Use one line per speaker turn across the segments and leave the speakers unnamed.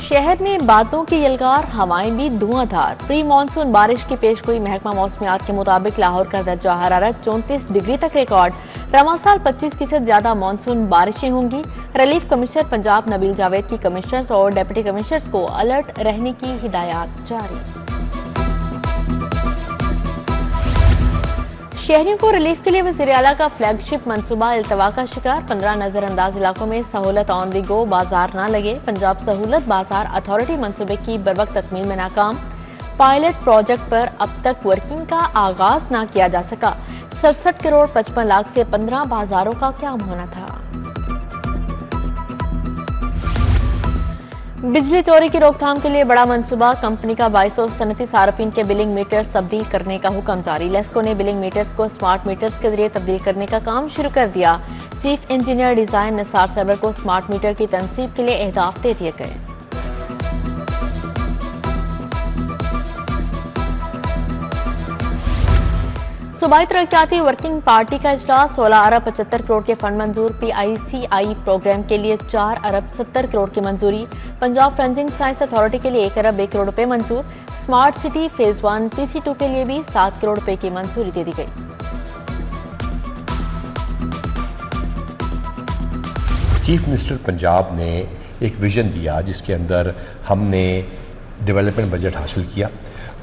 शहर में बादलों की यलगार, हवाएं भी धुआंधार। प्री मानसून बारिश की पेशगोई महकमा मौसमियात के मुताबिक लाहौर का दर्जा हरारत 34 डिग्री तक रिकॉर्ड। रवां साल 25% ज्यादा मानसून बारिशें होंगी। रिलीफ कमिश्नर पंजाब नबील जावेद की कमिश्नर्स और डिप्टी कमिश्नर्स को अलर्ट रहने की हिदायत जारी। शहरियों को रिलीफ के लिए वज़ीर आला का फ्लैगशिप मंसूबा इल्तवा का शिकार। 15 नजरअंदाज इलाकों में सहूलत ऑन दी गो, बाजार न लगे। पंजाब सहूलत बाजार अथॉरिटी मंसूबे की बरवक्त तकमील में नाकाम। पायलट प्रोजेक्ट पर अब तक वर्किंग का आगाज न किया जा सका। 67 करोड़ 55 लाख से 15 बाजारों का क्याम होना था। बिजली चोरी की रोकथाम के लिए बड़ा मंसूबा। कंपनी का 2200 सनती सार्फिन के बिलिंग मीटर्स तब्दील करने का हुक्म जारी। लेस्को ने बिलिंग मीटर्स को स्मार्ट मीटर्स के जरिए तब्दील करने का काम शुरू कर दिया। Chief engineer design Nisar Sarwar को स्मार्ट मीटर की तनसीब के लिए अहदाफ दे दिए गए। सूबाई तरक्याती वर्किंग पार्टी का इजलास। 16 अरब 75 करोड़ के फंड मंजूर। PICI प्रोग्राम के लिए 4 अरब 70 करोड़ की मंजूरी। पंजाब फोरेंसिक साइंस अथॉरिटी के लिए 1 अरब 1 करोड़ रुपए मंजूर। स्मार्ट सिटी फेज 1 PC2 के लिए भी 7 करोड़ रुपए की मंजूरी दे दी गई।
चीफ मिनिस्टर पंजाब ने एक विजन दिया जिसके अंदर हमने डेवलपमेंट बजट हासिल किया।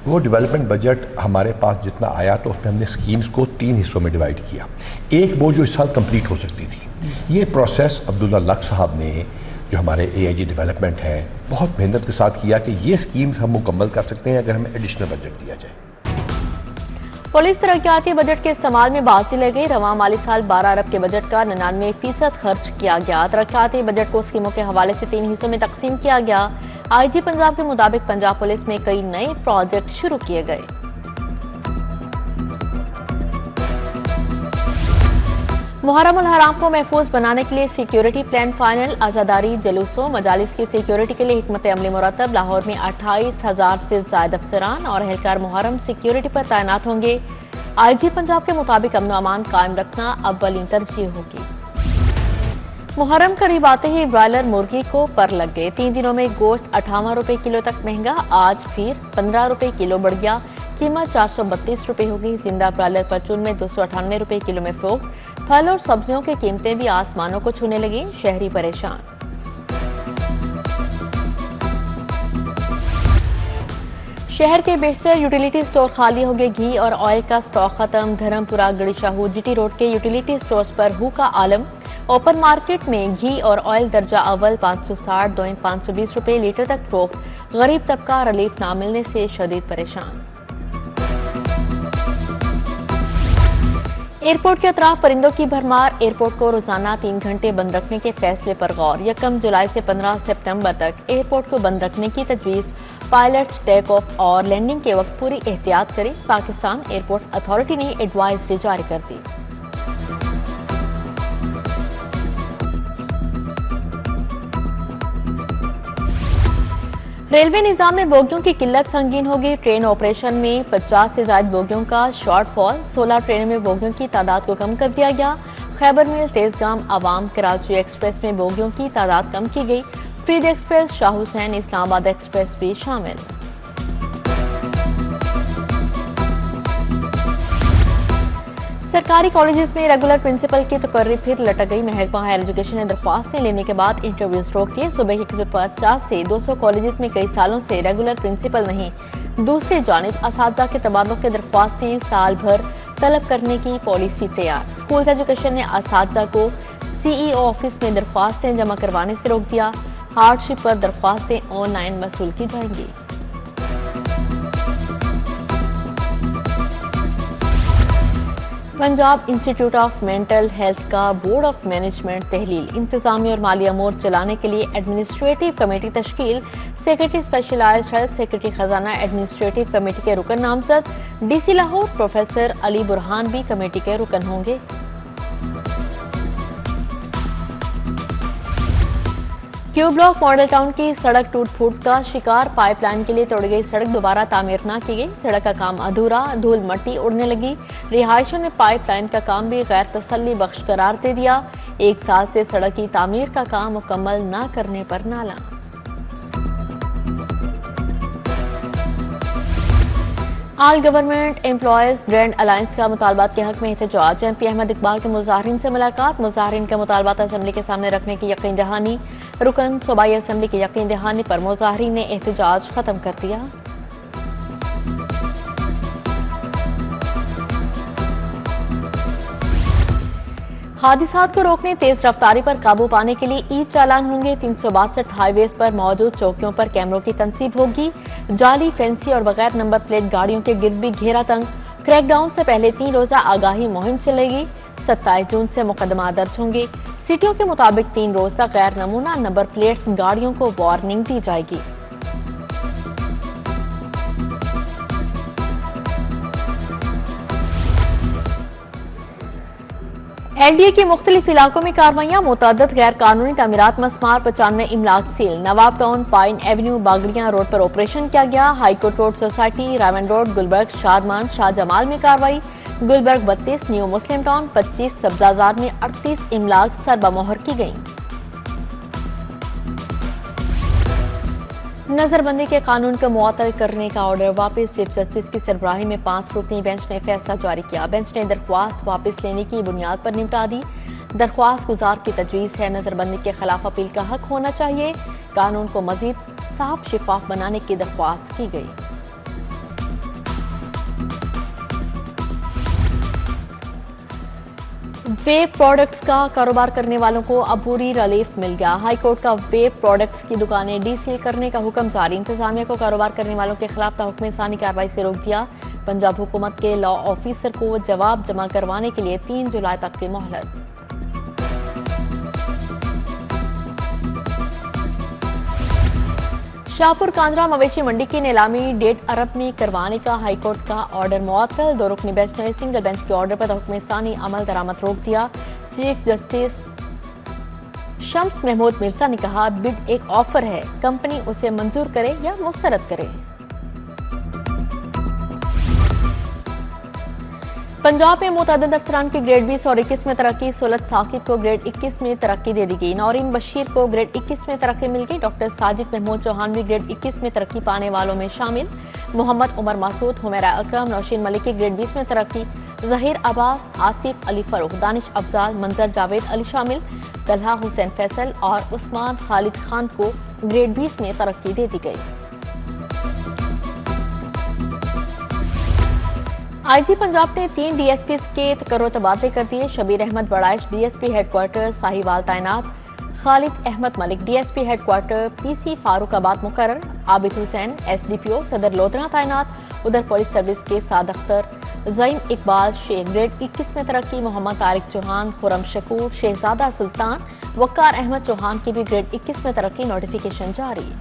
वो डेवलपमेंट बजट हमारे पास जितना आया तो उसमें हमने स्कीम्स को 3 हिस्सों में डिवाइड किया। एक वो जो इस साल कंप्लीट हो सकती थी। ये प्रोसेस अब्दुल्ला लक साहब ने, जो हमारे AIG डेवलपमेंट है, बहुत मेहनत के साथ किया कि ये स्कीम्स हम मुकम्मल कर सकते हैं अगर हमें एडिशनल बजट दिया जाए।
पुलिस तरक्याती बजट के इस्तेमाल में बाजी लग गई। रवां माली साल 12 अरब के बजट का 99% खर्च किया गया। तरक्याती बजट को स्कीमों के हवाले से 3 हिस्सों में तकसीम किया गया। IG पंजाब के मुताबिक पंजाब पुलिस में कई नए प्रोजेक्ट शुरू किए गए। मुहर्रम उल हराम को महफूज बनाने के लिए सिक्योरिटी प्लान फाइनल। आजादारी जलूसों मजालिस की सिक्योरिटी के लिए हिकमत अमली मुरतब। लाहौर में 28,000 से ज्यादा अफसरान और एहलकार मुहर्रम सिक्योरिटी पर तैनात होंगे। IG पंजाब के मुताबिक अमन अमान कायम रखना अव्वलीन तरजीह होगी। मुहर्रम करीब आते ही ब्रायलर मुर्गी को पर लग गए। 3 दिनों में गोश्त 58 रुपए किलो तक महंगा। आज फिर 15 रुपए किलो बढ़ गया। कीमत 432 रुपए होगी। जिंदा ब्रायलर परचून में 298 रुपए किलो में फरोख्त। फल और सब्जियों की कीमतें भी आसमानों को छूने लगी। शहरी परेशान। शहर के बेशतर यूटिलिटी स्टोर खाली हो गए। घी और ऑयल का स्टॉक खत्म। धर्मपुरा गड़ीशाहू GT रोड के यूटिलिटी स्टोर्स पर हु का आलम। ओपन मार्केट में घी और ऑयल दर्जा अव्वल 560 दोइन 520 रुपए लीटर तक फरोख्त। गरीब तबका रिलीफ ना मिलने से शदीद परेशान। एयरपोर्ट के अतराफ परिंदों की भरमार। एयरपोर्ट को रोजाना 3 घंटे बंद रखने के फैसले पर गौर। 1 जुलाई से 15 सितंबर तक एयरपोर्ट को बंद रखने की तजवीज। पायलट्स टेक ऑफ और लैंडिंग के वक्त पूरी एहतियात करें। पाकिस्तान एयरपोर्ट अथॉरिटी ने एडवाइजरी जारी कर दी। रेलवे निजाम में बोगियों की किल्लत संगीन होगी। ट्रेन ऑपरेशन में 50 से ज्यादा बोगियों का शॉर्टफॉल। 16 ट्रेनों में बोगियों की तादाद को कम कर दिया गया। खैबर मिल तेजगाम अवाम कराची एक्सप्रेस में बोगियों की तादाद कम की गई। फरीद एक्सप्रेस, शाह हुसैन इस्लामाबाद एक्सप्रेस भी शामिल। सरकारी कॉलेजेस में रेगुलर प्रिंसिपल की तकर्री फिर लटक गई। महकमा हायर एजुकेशन ने दरख्वास्तें लेने के बाद इंटरव्यूज रोक दिए। सुबह 150 से 200 कॉलेजेस में कई सालों से रेगुलर प्रिंसिपल नहीं। दूसरी जानिब असातिज़ा के तबादलों की दरख्वास्तें साल भर तलब करने की पॉलिसी तैयार। स्कूल एजुकेशन ने असातिज़ा को CEO ऑफिस में दरख्वास्तें जमा करवाने से रोक दिया। हार्डशिप पर दरख्वास्तें ऑनलाइन वसूल की जाएंगी। Punjab institute of mental health का बोर्ड ऑफ मैनेजमेंट तहलील। इंतजामी और माली अमूर चलाने के लिए एडमिनिस्ट्रेटिव कमेटी तश्कील। सेक्रेटरी स्पेशलाइज्ड हेल्थ, सेक्रेटरी खजाना एडमिनिस्ट्रेटिव कमेटी के रुकन नामजद। DC लाहौर प्रोफेसर अली बुरहान भी कमेटी के रुकन होंगे। क्यू ब्लॉक मॉडल टाउन की सड़क टूट फूट का शिकार। पाइपलाइन के लिए तोड़ी गई सड़क दोबारा तामीर न की गई। सड़क का काम अधूरा, धूल मट्टी उड़ने लगी। रिहायशियों ने पाइपलाइन का काम भी गैर तसल्ली बख्श करार दे दिया। 1 साल से सड़क की तामीर का काम मुकम्मल न करने पर नाला। आल गवर्नमेंट एम्प्लॉयज ग्रैंड अलायंस का मुतालबात के हक में एहतजाज। MP अहमद इकबाल के मुजाहिरीन से मुलाकात। मुजाहिरीन का मुतालबात असम्बली के सामने रखने की यकीन दहानी। रुकन सूबाई असम्बली की यकीन दहानी पर मुजाहिरीन ने एहतजाज खत्म कर दिया। हादिसात को रोकने, तेज रफ्तारी पर काबू पाने के लिए ई चालान होंगे। 362 हाईवेज पर मौजूद चौकियों पर कैमरों की तनसीब होगी। जाली, फैंसी और बगैर नंबर प्लेट गाड़ियों के गिर्द भी घेरा तंग। क्रैकडाउन से पहले 3 रोजा आगाही मुहिम चलेगी। 27 जून से मुकदमा दर्ज होंगे। सिटियों के मुताबिक 3 रोजा गैर नमूना नंबर प्लेट्स गाड़ियों को वार्निंग दी जाएगी। LDA की मुख्तलिफ इलाकों में कार्रवाइयां। मुतअद्दिद गैर कानूनी तामीरात मस्मार 95 इमलाक सील। Nawab Town, Pine Avenue, Bagrian Road पर ऑपरेशन किया गया। High Court Road Society, Rawan Road, Gulberg, Shadman, Shah Jamal में कार्रवाई। गुलबर्ग 32, न्यू मुस्लिम टाउन 25, सब्जाजार में 38 इमलाक सरबमोहर की गई। नजरबंदी के कानून को मुअत्तल करने का ऑर्डर वापस। चीफ जस्टिस की सरबराही में 5 रुकनी बेंच ने फैसला जारी किया। बेंच ने दरख्वास्त वापस लेने की बुनियाद पर निपटा दी। दरख्वास्त गुजार की तजवीज़ है, नजरबंदी के खिलाफ अपील का हक होना चाहिए। कानून को मजीद साफ शिफाफ बनाने की दरख्वास्त की गई। वेब प्रोडक्ट्स का कारोबार करने वालों को अबूरी रिलीफ मिल गया। हाईकोर्ट का वेब प्रोडक्ट्स की दुकानें डीसील करने का हुक्म जारी। इंतजामिया को कारोबार करने वालों के खिलाफ ताहुक्म इंसानी कार्रवाई से रोक दिया। पंजाब हुकूमत के लॉ ऑफिसर को जवाब जमा करवाने के लिए 3 जुलाई तक की मोहलत। शाहपुर कांजरा मवेशी मंडी की नीलामी 1.5 अरब में करवाने का हाईकोर्ट का ऑर्डर मुअत्तल। 2 रुकनी बेंच ने सिंगल बेंच के ऑर्डर पर हुक्म सानी अमल दरामद रोक दिया। चीफ जस्टिस शम्स महमूद मिर्जा ने कहा, बिड एक ऑफर है, कंपनी उसे मंजूर करे या मुस्तरद करे। पंजाब में मुतअद्दिद अफसरान की ग्रेड 20 और 21 में तरक्की। सुलत साकिब को ग्रेड 21 में तरक्की दे दी गई। नौरीन बशीर को ग्रेड 21 में तरक्की मिल गई। डॉक्टर साजिद महमूद चौहान भी ग्रेड 21 में तरक्की पाने वालों में शामिल। मोहम्मद उमर मासूद, हुमैरा अकरम, नौशीन मलिक की ग्रेड 20 में तरक्की। जहीर अब्बास, आसिफ अली फरूख, दानिश अफजाल, मंजर जावेद अली शामिल। तलहा हुसैन फैसल और उस्मान खालिद खान को ग्रेड 20 में तरक्की दे दी गई। IG पंजाब ने 3 DSP के तकर्रो तबादले कर दिए। शबीर अहमद बड़ाइश DSP हेडक्वार्टर साहिवाल तैनात। Khalid Ahmad Malik DSP headquarter PC Farooqabad मुकर्रर। आबिद हुसैन SDPO सदर लोधरा तैनात। उधर पुलिस सर्विस के साद अख्तर, ज़ईन इकबाल शेख ग्रेड 21 में तरक्की। मोहम्मद तारिक चौहान, खुरम शकूर, शहजादा सुल्तान, वक्कार अहमद चौहान की भी ग्रेड 21 में तरक्की। नोटिफिकेशन जारी।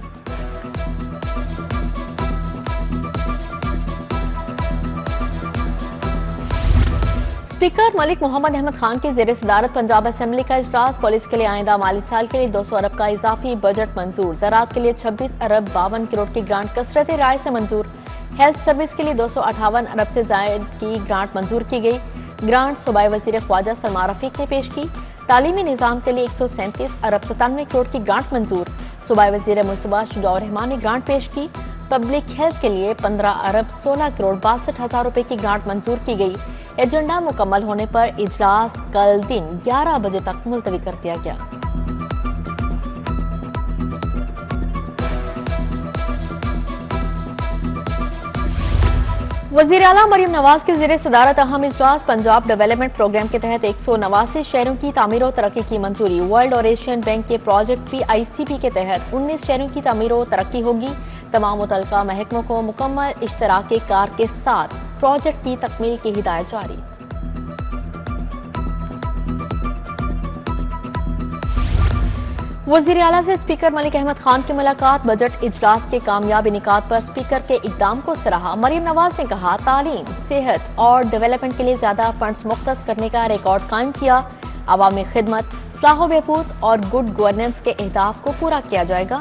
स्पीकर मलिक मोहम्मद अहमद खान की ज़ेर सदारत पंजाब असेंबली का इजलास। पुलिस के लिए आइंदा माली साल के लिए 200 अरब का इजाफी बजट मंजूर। ज़राअत के लिए 26 अरब 52 करोड़ की ग्रांट कसरत राय से मंजूर। हेल्थ सर्विस के लिए 258 अरब से जायद की ग्रांट मंजूर की गई। ग्रांट सूबाई वजीर ख्वाजा सलमा रफीक ने पेश की। तालीमी निज़ाम के लिए 137 अरब 97 करोड़ की ग्रांट मंजूर। सूबाई वजीर मुश्तबा शुजाउर रहमान ने ग्रांट पेश की। पब्लिक हेल्थ के लिए 15 अरब 16 करोड़ 62 हजार रुपए की ग्रांट मंजूर की गई। एजेंडा मुकम्मल होने पर इजलास कल दिन 11 बजे तक मुलतवी कर दिया गया। वज़ीर आला मरियम नवाज के ज़ेरे सदारत अहम इजलास। पंजाब डेवलपमेंट प्रोग्राम के तहत 189 शहरों की तामीर और तरक्की की मंजूरी। वर्ल्ड और एशियन बैंक के प्रोजेक्ट PICP के तहत 19 शहरों की तामीर और तरक्की होगी। तमाम मुतल्लिका महकमों को मुकम्मल इश्तराक कार के साथ प्रोजेक्ट की तकमील की हिदायत जारी। वज़ीर आला से स्पीकर मलिक अहमद खान की मुलाकात। बजट इजलास के कामयाब इनेकाद पर स्पीकर के इकदाम को सराहा। मरियम नवाज ने कहा, तालीम, सेहत और डेवलपमेंट के लिए ज्यादा फंड्स मुख्तस करने का रिकॉर्ड कायम किया। अवामी खिदमत, फलाह बहबूद और गुड गवर्नेंस के अहदाफ को पूरा किया जाएगा।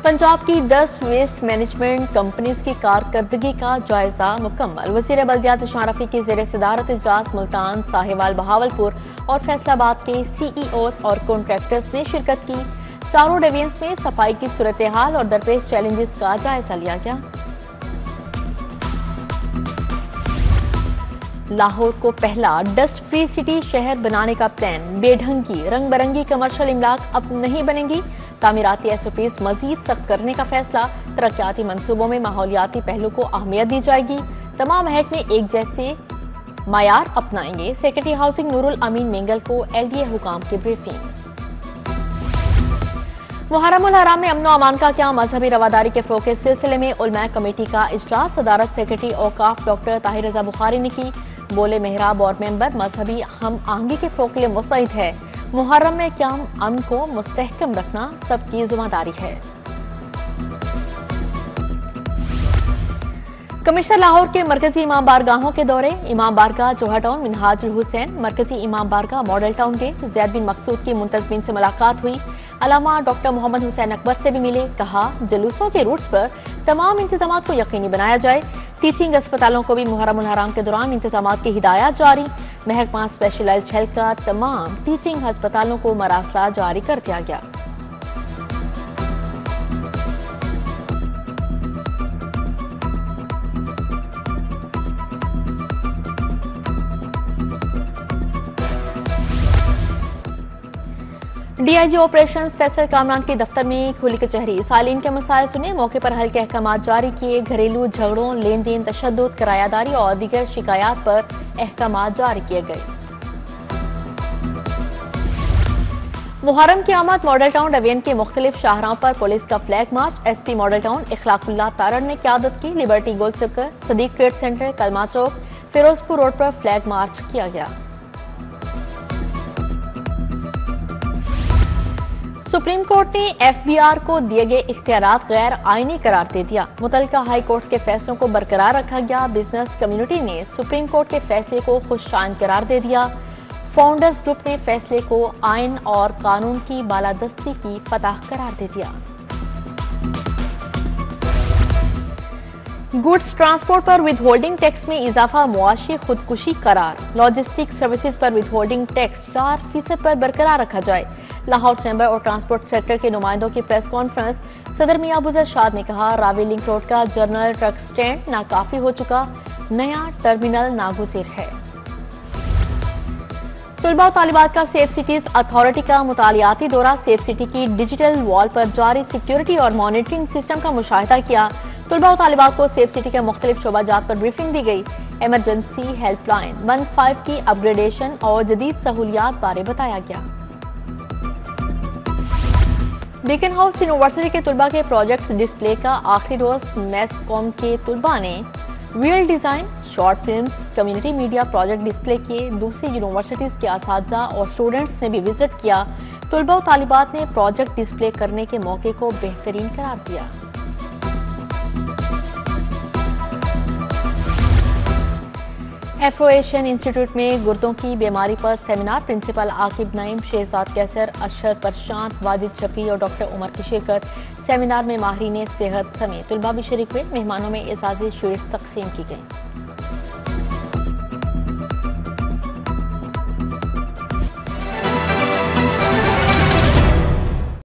पंजाब की 10 वेस्ट मैनेजमेंट कंपनीज की कारकर्दगी का जायजा मुकम्मल। वज़ीर बल्दियात शाह रफी की ज़ेर सदारत इजलास मुल्तान, साहिवाल, बहावलपुर और फैसलाबाद के CEOs और कॉन्ट्रैक्टर्स ने शिरकत की। चारों डिवीजन्स में सफाई की सूरत हाल और दरपेश चैलेंजेस का जायजा लिया गया। लाहौर को पहला डस्ट फ्री सिटी शहर बनाने का प्लान, बेढंगी रंग बिरंगी कमर्शियल इमलाक अब नहीं बनेंगी। तामीराती SOPs मजीद सख्त करने का फैसला, तरक्याती मंसूबों में माहौलियाती पहलू को अहमियत दी जाएगी। तमाम महकमे एक जैसे मायार अपनाएंगे। सेक्रेटरी हाउसिंग नूरुल अमीन मेंगल को LDA हुकाम की ब्रीफिंग। मुहर्रमुल हराम में अमन व अमान का क्या, मजहबी रवादारी के फ़रोग़ के सिलसिले में उलमा कमेटी का इजलास सदारत सेक्रेटरी औकाफ डॉक्टर ताहिर रजा बुखारी ने की। बोले मेहराब और मेंबर मजहबी हम आहंगी के फ़रोग़ के लिए मुस्तैद है। मुहर्रम में क़याम अमन को मुस्तहकम रखना सबकी जिम्मेदारी है। कमिश्नर लाहौर के मरकजी इमाम बारगाहों के दौरे, इमाम बारगाह जोहा टाउन मिनहाजुल हुसैन, मरकजी इमाम बारगाह मॉडल टाउन के ज़ैद बिन मकसूद की मुंतज़मीन से मुलाकात हुई। अलामा डॉक्टर मोहम्मद हुसैन अकबर से भी मिले। कहा जुलूसों के रूट्स पर तमाम इंतजाम को यकीनी बनाया जाए। टीचिंग अस्पतालों को भी मुहर्रमुल हराम के दौरान इंतजाम की हिदायत जारी। महकमा स्पेशलाइज्ड हेल्थ का तमाम टीचिंग अस्पतालों को मरासला जारी कर दिया गया। DIG ऑपरेशंस फैसल कामरान के दफ्तर में खुली कचहरी, सालीन के मसाइल सुने, मौके पर हल्के अहकाम जारी किए। घरेलू झगड़ों, लेन देन, तशद्दुद, किरायादारी और दीगर शिकायत पर अहकाम जारी किए गए। मुहर्रम की आमद, मॉडल टाउन डिवीजन के मुख्तलिफ शाहराहों पर पुलिस का flag march. SP model town Ikhlaqullah Tarar ने क़यादत की। लिबर्टी गोल चक्कर, सदीक ट्रेड सेंटर, कलमा चौक, फिरोजपुर रोड पर फ्लैग मार्च किया गया। सुप्रीम कोर्ट ने FBR को दिए गए इख्तियारात गैर आईनी करार दे दिया। मुतल्लिका हाई कोर्ट के फैसलों को बरकरार रखा गया। बिजनेस कम्युनिटी ने सुप्रीम कोर्ट के फैसले को खुशशान करार दे दिया। फाउंडर्स ग्रुप ने फैसले को आइन और कानून की बालादस्ती की फतह करार दे दिया। गुड्स ट्रांसपोर्ट पर विदहोल्डिंग टैक्स में इजाफा, मुआशी खुदकुशी करार। लॉजिस्टिक सर्विसेज पर विदहोल्डिंग टैक्स 4% पर बरकरार रखा जाए। लाहौर चैम्बर और ट्रांसपोर्ट सेक्टर के नुमाइंदों की प्रेस कॉन्फ्रेंस, सदर मियां अबूजर शाद ने कहा रावी लिंक रोड का जर्नल ट्रक स्टैंड नाकाफी हो चुका, नया टर्मिनल नागुज़िर है। तुलबा और तालिबात का सेफ सिटीज अथॉरिटी का मुतालियाती दौरा, सेफ सिटी की डिजिटल वॉल पर जारी सिक्योरिटी और मॉनिटरिंग सिस्टम का मुशाहिदा किया। तुलबा और तालिबात को सेफ सिटी के मुख्तलिफ शोबाजात पर ब्रीफिंग दी गई। एमरजेंसी हेल्पलाइन 15 की अपग्रेडेशन और जदीद सहूलियात बारे बताया गया। बीकन हाउस यूनिवर्सिटी के तुलबा के प्रोजेक्ट्स डिस्प्ले का आखिरी रोज मैस कॉम के तुलबा ने वील design, short films, community media project display किए। दूसरी यूनिवर्सिटीज के असातिज़ा और स्टूडेंट्स ने भी विजिट किया। तुलबा और तालिबात ने प्रोजेक्ट डिस्प्ले करने के मौके को बेहतरीन करार दिया। एफ्रो एशियन इंस्टीट्यूट में गुर्दों की बीमारी पर सेमिनार, प्रिंसिपल आकिब नईम, शहजाद कैसर, अरशद प्रशांत, वाजिद शफी और डॉक्टर उमर की शिरकत। सेमिनार में माहिरीन सेहत समेत तुलबा भी शरीक हुए। मेहमानों में एजाज़ी शीट्स तकसीम की गई।